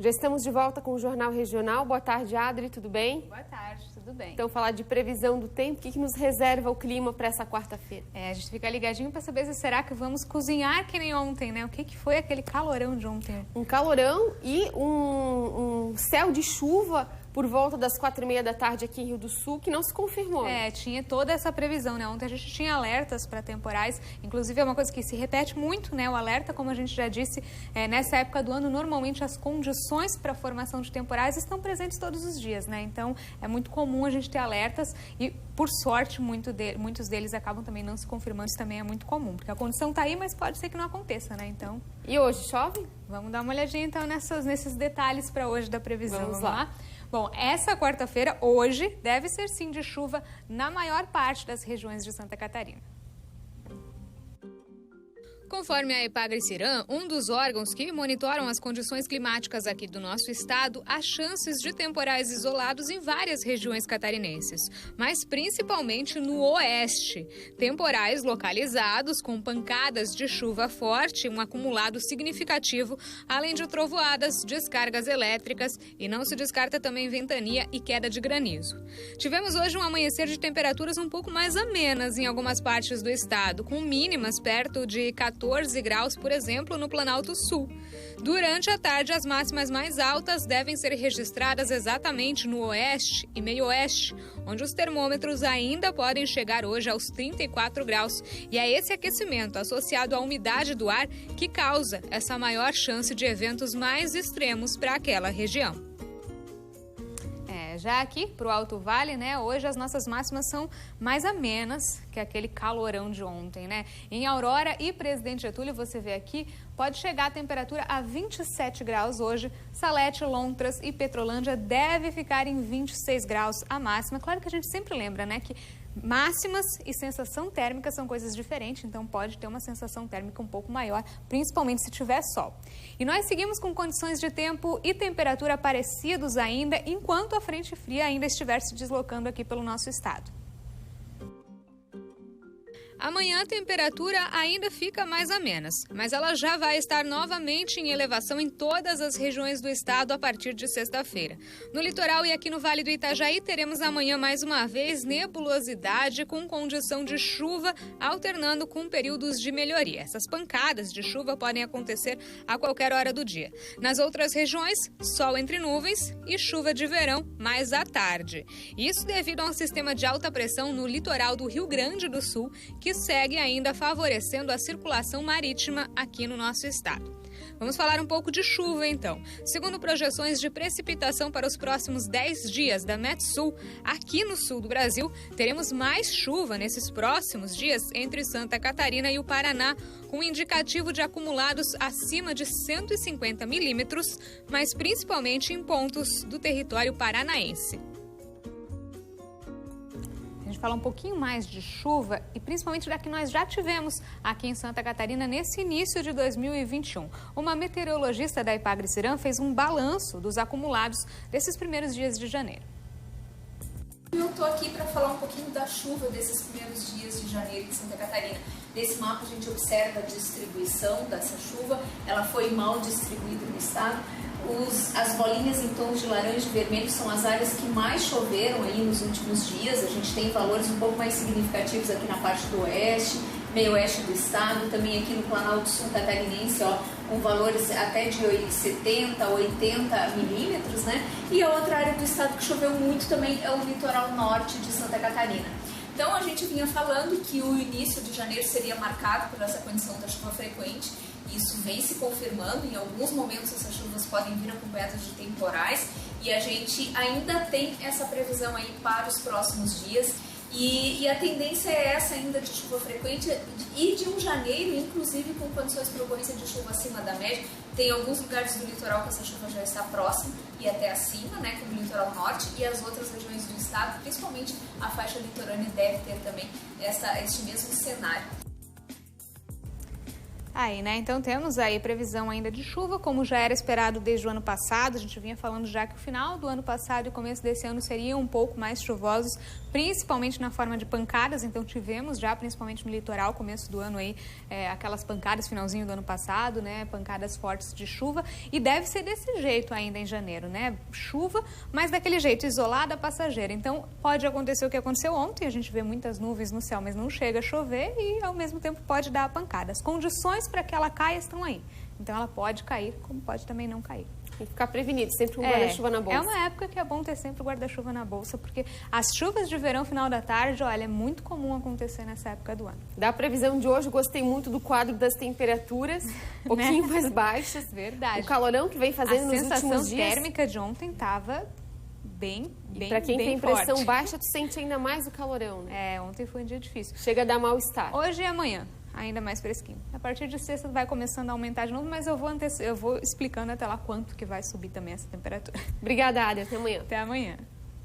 Já estamos de volta com o Jornal Regional. Boa tarde, Adri, tudo bem? Boa tarde, tudo bem. Então, falar de previsão do tempo, o que nos reserva o clima para essa quarta-feira? A gente fica ligadinho para saber se será que vamos cozinhar que nem ontem, né? O que foi aquele calorão de ontem? Um calorão e um céu de chuva por volta das 4h30 da tarde aqui em Rio do Sul, que não se confirmou. Tinha toda essa previsão, né? Ontem a gente tinha alertas para temporais, inclusive é uma coisa que se repete muito, né? O alerta, como a gente já disse, nessa época do ano, normalmente as condições para a formação de temporais estão presentes todos os dias, né? Então, é muito comum a gente ter alertas e, por sorte, muitos deles acabam também não se confirmando, isso também é muito comum, porque a condição está aí, mas pode ser que não aconteça, né? Então... E hoje, chove? Vamos dar uma olhadinha, então, nesses detalhes para hoje da previsão. Vamos lá. Bom, essa quarta-feira, hoje, deve ser sim de chuva na maior parte das regiões de Santa Catarina. Conforme a Epagre-Ciram, um dos órgãos que monitoram as condições climáticas aqui do nosso estado, há chances de temporais isolados em várias regiões catarinenses, mas principalmente no oeste. Temporais localizados com pancadas de chuva forte, um acumulado significativo, além de trovoadas, descargas elétricas e não se descarta também ventania e queda de granizo. Tivemos hoje um amanhecer de temperaturas um pouco mais amenas em algumas partes do estado, com mínimas perto de 14 graus, por exemplo, no Planalto Sul. Durante a tarde, as máximas mais altas devem ser registradas exatamente no oeste e meio-oeste, onde os termômetros ainda podem chegar hoje aos 34 graus. E é esse aquecimento associado à umidade do ar que causa essa maior chance de eventos mais extremos para aquela região. Já aqui para o Alto Vale, né, hoje as nossas máximas são mais amenas que aquele calorão de ontem, né? Em Aurora e Presidente Getúlio, você vê aqui, pode chegar a temperatura a 27 graus hoje. Salete, Lontras e Petrolândia deve ficar em 26 graus a máxima. Claro que a gente sempre lembra, né, que máximas e sensação térmica são coisas diferentes, então pode ter uma sensação térmica um pouco maior, principalmente se tiver sol. E nós seguimos com condições de tempo e temperatura parecidos ainda, enquanto a frente fria ainda estiver se deslocando aqui pelo nosso estado. Amanhã a temperatura ainda fica mais amenas, mas ela já vai estar novamente em elevação em todas as regiões do estado a partir de sexta-feira. No litoral e aqui no Vale do Itajaí teremos amanhã mais uma vez nebulosidade com condição de chuva, alternando com períodos de melhoria. Essas pancadas de chuva podem acontecer a qualquer hora do dia. Nas outras regiões, sol entre nuvens e chuva de verão mais à tarde. Isso devido a um sistema de alta pressão no litoral do Rio Grande do Sul, que segue ainda favorecendo a circulação marítima aqui no nosso estado. Vamos falar um pouco de chuva, então. Segundo projeções de precipitação para os próximos 10 dias da Metsul, aqui no sul do Brasil, teremos mais chuva nesses próximos dias entre Santa Catarina e o Paraná, com indicativo de acumulados acima de 150 milímetros, mas principalmente em pontos do território paranaense. A gente fala um pouquinho mais de chuva e principalmente da que nós já tivemos aqui em Santa Catarina nesse início de 2021. Uma meteorologista da Epagre-Ciram fez um balanço dos acumulados desses primeiros dias de janeiro. Eu estou aqui para falar um pouquinho da chuva desses primeiros dias de janeiro em Santa Catarina. Nesse mapa a gente observa a distribuição dessa chuva, ela foi mal distribuída no estado. As bolinhas em tons de laranja e vermelho são as áreas que mais choveram aí nos últimos dias. A gente tem valores um pouco mais significativos aqui na parte do oeste, meio oeste do estado, também aqui no Planalto Sul Catarinense, com valores até de 70, 80 milímetros, né? E a outra área do estado que choveu muito também é o litoral norte de Santa Catarina. Então a gente vinha falando que o início de janeiro seria marcado por essa condição da chuva frequente. Isso vem se confirmando, em alguns momentos essas chuvas podem vir acompanhadas de temporais e a gente ainda tem essa previsão aí para os próximos dias e a tendência é essa ainda de chuva frequente e de um janeiro, inclusive com condições para ocorrência de chuva acima da média. Tem alguns lugares do litoral que essa chuva já está próxima e até acima, né, como o litoral norte e as outras regiões do estado, principalmente a faixa litorânea deve ter também este mesmo cenário. Aí, né? Então temos aí previsão ainda de chuva, como já era esperado desde o ano passado. A gente vinha falando já que o final do ano passado e o começo desse ano seriam um pouco mais chuvosos, principalmente na forma de pancadas. Então tivemos já, principalmente no litoral, começo do ano aí, aquelas pancadas finalzinho do ano passado, né? Pancadas fortes de chuva. E deve ser desse jeito ainda em janeiro, né? Chuva, mas daquele jeito, isolada, passageira. Então pode acontecer o que aconteceu ontem. A gente vê muitas nuvens no céu, mas não chega a chover e ao mesmo tempo pode dar a pancada. As condições para que ela caia estão aí. Então ela pode cair, como pode também não cair. Tem que ficar prevenido, sempre um guarda-chuva na bolsa. É uma época que é bom ter sempre o guarda-chuva na bolsa, porque as chuvas de verão, final da tarde, olha, é muito comum acontecer nessa época do ano. Da previsão de hoje, gostei muito do quadro das temperaturas, um pouquinho mais baixas. Verdade. O calorão que vem fazendo nos últimos dias. A sensação térmica de ontem estava bem para quem tem pressão forte. baixa, tu sente ainda mais o calorão, né? Ontem foi um dia difícil. Chega a dar mal-estar. Hoje e amanhã, ainda mais fresquinho. A partir de sexta vai começando a aumentar de novo, mas eu vou explicando até lá quanto que vai subir também essa temperatura. Obrigada, Ada. Até amanhã. Até amanhã.